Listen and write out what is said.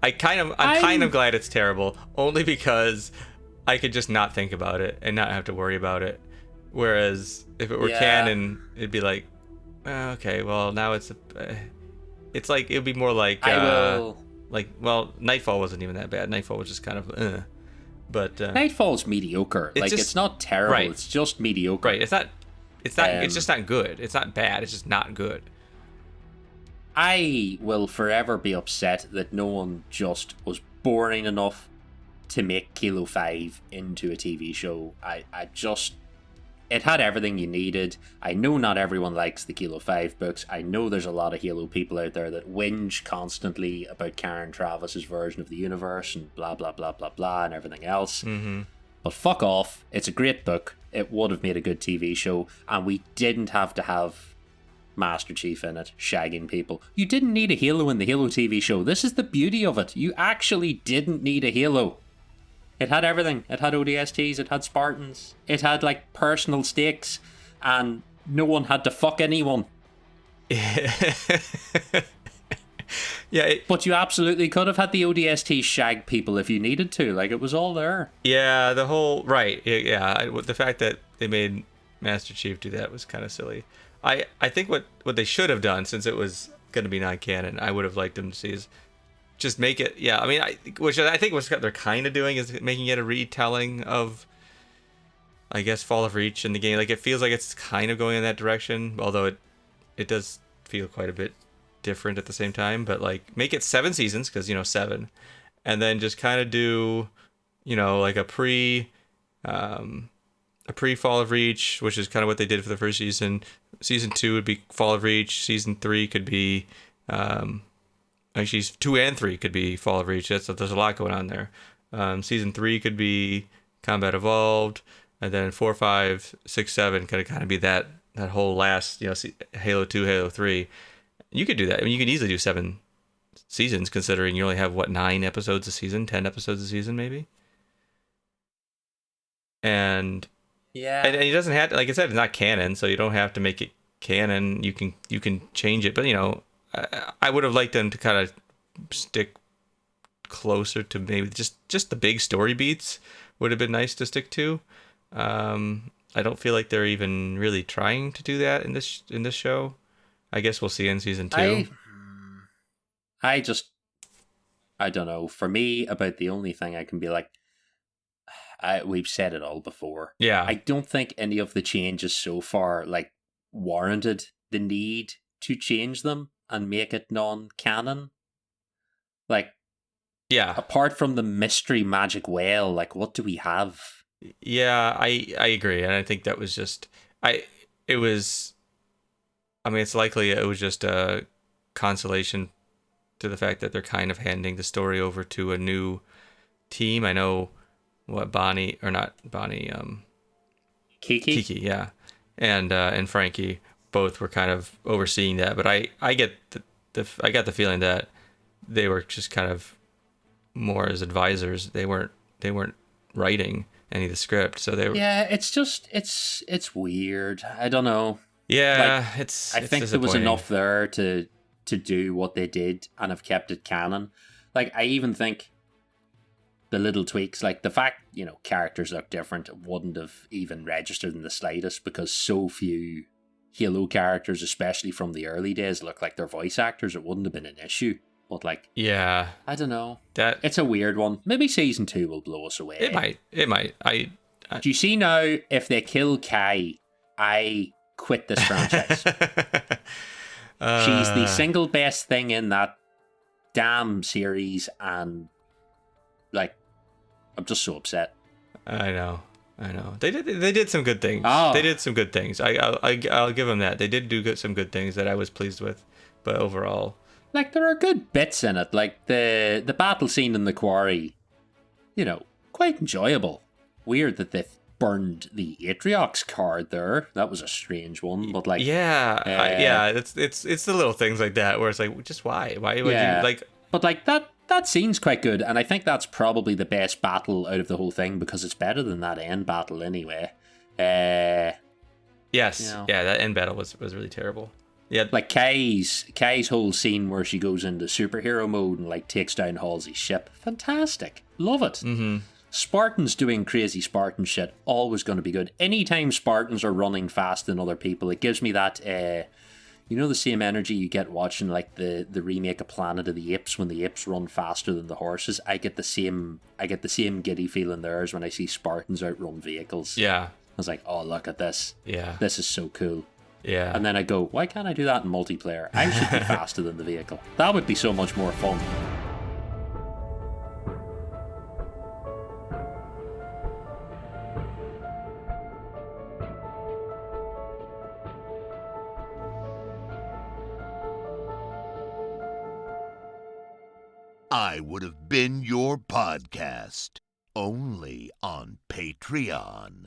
I'm kind of glad it's terrible, only because I could just not think about it and not have to worry about it. Whereas if it were canon, it'd be like, okay, well now it's like it'd be more like well, Nightfall wasn't even that bad. Nightfall was just kind of but Nightfall's mediocre. It's not terrible. Right. It's just mediocre. Right. It's not. It's just not good. It's not bad. It's just not good. I will forever be upset that no one just was boring enough to make Halo 5 into a TV show. It had everything you needed. I know not everyone likes the Halo 5 books. I know there's a lot of Halo people out there that whinge constantly about Karen Travis's version of the universe and blah, blah, blah, blah, blah, and everything else. Mm-hmm. But fuck off. It's a great book. It would have made a good TV show, and we didn't have to have Master Chief in it, shagging people. You didn't need a Halo in the Halo TV show. This is the beauty of it. You actually didn't need a Halo. It had everything. It had ODSTs, it had Spartans, it had like personal stakes, and no one had to fuck anyone. Yeah, but you absolutely could have had the ODST shag people if you needed to. Like, it was all there. Yeah, the whole right. Yeah, the fact that they made Master Chief do that was kind of silly. I think what they should have done, since it was going to be non-canon, I would have liked them to see is just make it. Yeah, I mean, which I think what they're kind of doing is making it a retelling of, I guess, Fall of Reach in the game. Like, it feels like it's kind of going in that direction, although it does feel quite a bit different at the same time. But like, make it 7 seasons, because 7, and then just kind of do, like a pre Fall of Reach, which is kind of what they did for the first season. Season 2 would be Fall of Reach. Season 3 could be actually 2 and 3 could be Fall of Reach. There's a lot going on there. Season 3 could be Combat Evolved, and then 4, 5, 6, 7 could kind of be that whole last, Halo 2, Halo 3. You could do that. I mean, you could easily do 7 seasons, considering you only have 9 episodes a season, 10 episodes a season, maybe. And yeah, and it doesn't have to, like I said, it's not canon, so you don't have to make it canon. You can change it, but I would have liked them to kind of stick closer to maybe just the big story beats. Would have been nice to stick to. I don't feel like they're even really trying to do that in this show. I guess we'll see in season 2. I don't know. For me, about the only thing I can be like, we've said it all before. Yeah. I don't think any of the changes so far warranted the need to change them and make it non-canon. Yeah. Apart from the mystery magic well, what do we have? Yeah, I agree, and I think that was just it's likely it was just a consolation to the fact that they're kind of handing the story over to a new team. I know Kiki, yeah, and Frankie both were kind of overseeing that, but I get I got the feeling that they were just kind of more as advisors. They weren't writing any of the script, so they were. Yeah, it's just it's weird. I don't know. Yeah, I think there was enough there to do what they did and have kept it canon. I even think the little tweaks, the fact, characters look different, wouldn't have even registered in the slightest, because so few Halo characters, especially from the early days, look like their voice actors. It wouldn't have been an issue. But yeah, I don't know. It's a weird one. Maybe season 2 will blow us away. It might. Do you see now? If they kill Kai, I quit this franchise. She's the single best thing in that damn series, and I'm just so upset. I know. They did some good things. Oh. They did some good things. I'll give them that. They did do some good things that I was pleased with, but overall, there are good bits in it, the battle scene in the quarry. Quite enjoyable. Weird that they burned the Atriox card there. That was a strange one, but it's the little things like that where it's just why would you But that scene's quite good, and I think that's probably the best battle out of the whole thing, because it's better than that end battle anyway. Yes, yeah, that end battle was really terrible. Yeah. Like Kai's whole scene where she goes into superhero mode and like takes down Halsey's ship. Fantastic. Love it. Mm-hmm. Spartans doing crazy Spartan shit, always going to be good. Anytime Spartans are running fast than other people, it gives me that, the same energy you get watching like the remake of Planet of the Apes when the apes run faster than the horses. I get the same giddy feeling there as when I see Spartans outrun vehicles. Yeah. I was like, oh, look at this. Yeah. This is so cool. Yeah. And then I go, why can't I do that in multiplayer? I should be faster than the vehicle. That would be so much more fun. I Would Have Been Your Podcast, only on Patreon.